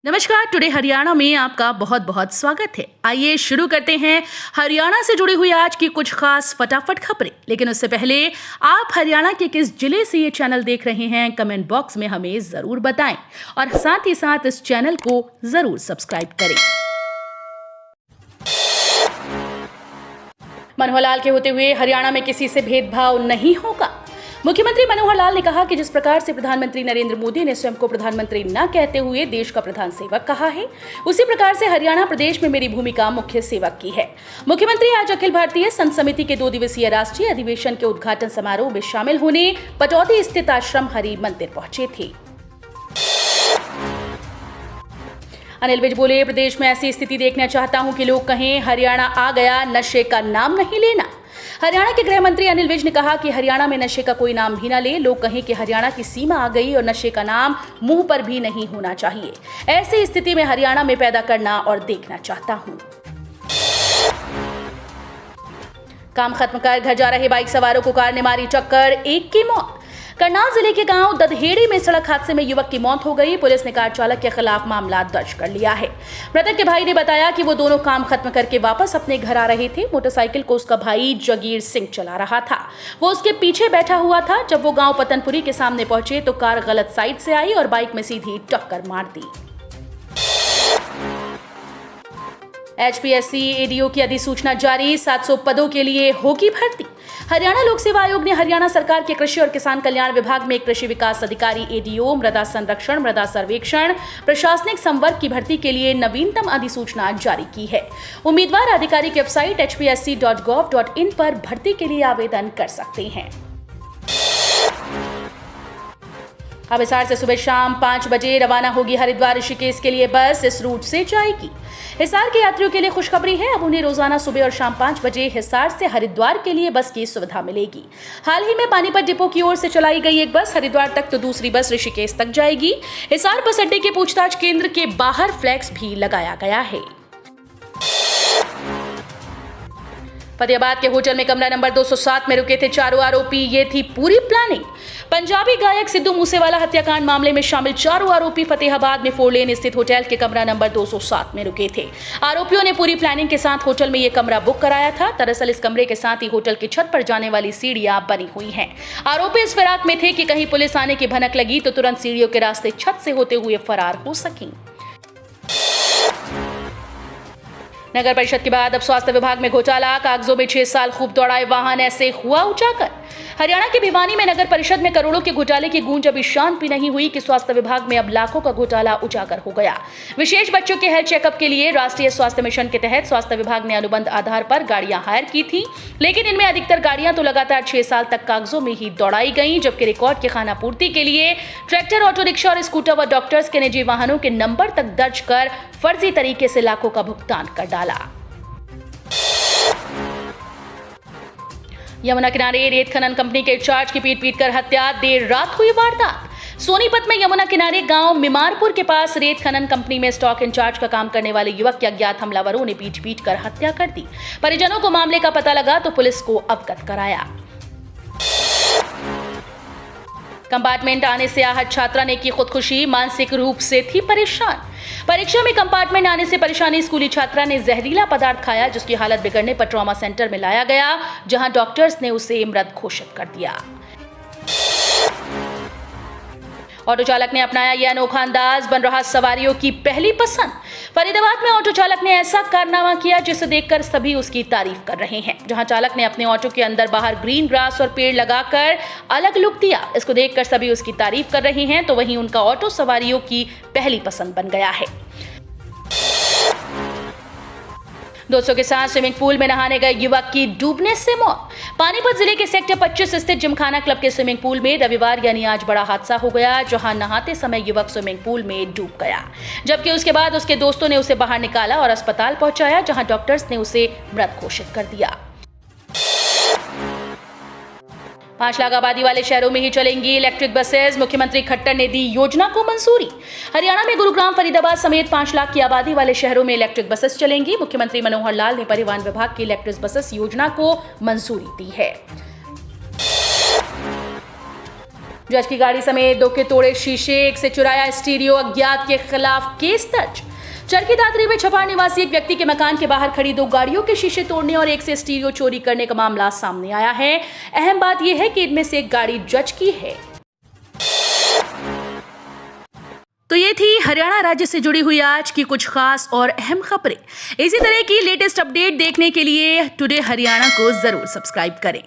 नमस्कार। टुडे हरियाणा में आपका बहुत बहुत स्वागत है। आइए शुरू करते हैं हरियाणा से जुड़ी हुई आज की कुछ खास फटाफट खबरें। लेकिन उससे पहले आप हरियाणा के किस जिले से ये चैनल देख रहे हैं कमेंट बॉक्स में हमें जरूर बताएं और साथ ही साथ इस चैनल को जरूर सब्सक्राइब करें। मनोहर लाल के होते हुए हरियाणा में किसी से भेदभाव नहीं होगा। मुख्यमंत्री मनोहर लाल ने कहा कि जिस प्रकार से प्रधानमंत्री नरेंद्र मोदी ने स्वयं को प्रधानमंत्री न कहते हुए देश का प्रधान सेवक कहा है, उसी प्रकार से हरियाणा प्रदेश में मेरी भूमिका मुख्य सेवक की है। मुख्यमंत्री आज अखिल भारतीय संत समिति के 2 दिवसीय राष्ट्रीय अधिवेशन के उद्घाटन समारोह में शामिल होने पटौदी स्थित आश्रम हरि मंदिर पहुंचे थे। अनिल विज बोले, प्रदेश में ऐसी स्थिति देखना चाहता हूं कि लोग कहें हरियाणा आ गया, नशे का नाम नहीं लेना। हरियाणा के गृह मंत्री अनिल विज ने कहा कि हरियाणा में नशे का कोई नाम भी न ले, लोग कहें कि हरियाणा की सीमा आ गई और नशे का नाम मुंह पर भी नहीं होना चाहिए। ऐसी स्थिति में हरियाणा में पैदा करना और देखना चाहता हूं। काम खत्म कर घर जा रहे बाइक सवारों को कार ने मारी टक्कर, एक की मौत। करनाल जिले के गांव ददहेड़ी में सड़क हादसे में युवक की मौत हो गई। पुलिस ने कार चालक के खिलाफ मामला दर्ज कर लिया है। मृतक के भाई ने बताया कि वो दोनों काम खत्म करके वापस अपने घर आ रहे थे। मोटरसाइकिल को उसका भाई जगीर सिंह चला रहा था। वो उसके पीछे बैठा हुआ था। जब वो गांव पतनपुरी के सामने पहुंचे तो कार गलत साइड से आई और बाइक में सीधी टक्कर मार दी। HPSC ADO की अधिसूचना जारी, 700 पदों के लिए होगी भर्ती। हरियाणा लोक सेवा आयोग ने हरियाणा सरकार के कृषि और किसान कल्याण विभाग में कृषि विकास अधिकारी ADO, मृदा संरक्षण, मृदा सर्वेक्षण, प्रशासनिक संवर्ग की भर्ती के लिए नवीनतम अधिसूचना जारी की है। उम्मीदवार आधिकारिक वेबसाइट hpsc.gov.in पर भर्ती के लिए आवेदन कर सकते हैं। अब हिसार से सुबह शाम 5 बजे रवाना होगी हरिद्वार ऋषिकेश के लिए बस, इस रूट से जाएगी। हिसार के यात्रियों के लिए खुशखबरी है, अब उन्हें रोजाना सुबह और शाम 5 बजे हिसार से हरिद्वार के लिए बस की सुविधा मिलेगी। हाल ही में पानीपत डिपो की ओर से चलाई गई एक बस हरिद्वार तक तो दूसरी बस ऋषिकेश तक जाएगी। हिसार बस अड्डे के पूछताछ केंद्र के बाहर फ्लैक्स भी लगाया गया है। फतेहाबाद के होटल में कमरा नंबर 207 में रुके थे चारों आरोपी। ये थी पूरी प्लानिंग। पंजाबी गायक सिद्धू मूसेवाला हत्याकांड मामले में शामिल चारों आरोपी फतेहाबाद में 4 लेन स्थित होटल के कमरा नंबर 207 में रुके थे। आरोपियों ने पूरी प्लानिंग के साथ होटल में ये कमरा बुक कराया था। दरअसल इस कमरे के साथ ही होटल की छत पर जाने वाली सीढ़ियां बनी हुई हैं। आरोपी इस फिराक में थे कि कहीं पुलिस आने की भनक लगी तो तुरंत सीढ़ियों के रास्ते छत से होते हुए फरार हो सकें। नगर परिषद के बाद अब स्वास्थ्य विभाग में घोटाला, कागजों में 6 साल खूब दौड़ाए वाहन, ऐसे हुआ उजागर। हरियाणा के भिवानी में नगर परिषद में करोड़ों के घोटाले की गूंज अभी शांत भी नहीं हुई कि स्वास्थ्य विभाग में अब लाखों का घोटाला उजागर हो गया। विशेष बच्चों के हेल्थ चेकअप के लिए राष्ट्रीय स्वास्थ्य मिशन के तहत स्वास्थ्य विभाग ने अनुबंध आधार पर गाड़ियां हायर की थी, लेकिन इनमें अधिकतर गाड़ियां तो लगातार 6 साल तक कागजों में ही दौड़ाई गई, जबकि रिकॉर्ड की खानापूर्ति के लिए ट्रैक्टर, ऑटो रिक्शा और स्कूटर व डॉक्टर्स के निजी वाहनों के नंबर तक दर्ज कर फर्जी तरीके से लाखों का भुगतान कर डाला। यमुना किनारे रेत खनन कंपनी के इंचार्ज की पीट कर हत्या, देर रात हुई वारदात। सोनीपत में यमुना किनारे गांव मिमारपुर के पास रेत खनन कंपनी में स्टॉक इंचार्ज का काम करने वाले युवक की अज्ञात हमलावरों ने पीट कर हत्या कर दी। परिजनों को मामले का पता लगा तो पुलिस को अवगत कराया। कंपार्टमेंट आने से आहत छात्रा ने की खुदकुशी, मानसिक रूप से थी परेशान। परीक्षा में कंपार्टमेंट आने से परेशानी स्कूली छात्रा ने जहरीला पदार्थ खाया, जिसकी हालत बिगड़ने पर ट्रॉमा सेंटर में लाया गया, जहां डॉक्टर्स ने उसे मृत घोषित कर दिया। ऑटो चालक ने अपनाया यह अनोखा अंदाज, बन रहा सवारियों की पहली पसंद। फरीदाबाद में ऑटो चालक ने ऐसा कारनामा किया जिसे देखकर सभी उसकी तारीफ कर रहे हैं। जहां चालक ने अपने ऑटो के अंदर बाहर ग्रीन ग्रास और पेड़ लगाकर अलग लुक दिया, इसको देखकर सभी उसकी तारीफ कर रहे हैं, तो वहीं उनका ऑटो सवारियों की पहली पसंद बन गया है। दोस्तों के साथ स्विमिंग पूल में नहाने गए युवक की डूबने से मौत। पानीपत जिले के सेक्टर 25 स्थित जिमखाना क्लब के स्विमिंग पूल में रविवार यानी आज बड़ा हादसा हो गया, जहां नहाते समय युवक स्विमिंग पूल में डूब गया, जबकि उसके बाद उसके दोस्तों ने उसे बाहर निकाला और अस्पताल पहुंचाया, जहां डॉक्टर्स ने उसे मृत घोषित कर दिया। 5 लाख आबादी वाले शहरों में ही चलेंगी इलेक्ट्रिक बसेस, मुख्यमंत्री खट्टर ने दी योजना को मंजूरी। हरियाणा में गुरुग्राम, फरीदाबाद समेत 5 लाख की आबादी वाले शहरों में इलेक्ट्रिक बसेस चलेंगी। मुख्यमंत्री मनोहर लाल ने परिवहन विभाग की इलेक्ट्रिक बसेस योजना को मंजूरी दी है। जज की गाड़ी समेत 2 के तोड़े शीशे, 1 से चुराया स्टीरियो, अज्ञात के खिलाफ केस दर्ज। चरखी दादरी में छपार निवासी एक व्यक्ति के मकान के बाहर खड़ी 2 गाड़ियों के शीशे तोड़ने और 1 से स्टीरियो चोरी करने का मामला सामने आया है। अहम बात यह है कि इनमें से एक गाड़ी जज की है। तो ये थी हरियाणा राज्य से जुड़ी हुई आज की कुछ खास और अहम खबरें। इसी तरह की लेटेस्ट अपडेट देखने के लिए टुडे हरियाणा को जरूर सब्सक्राइब करें।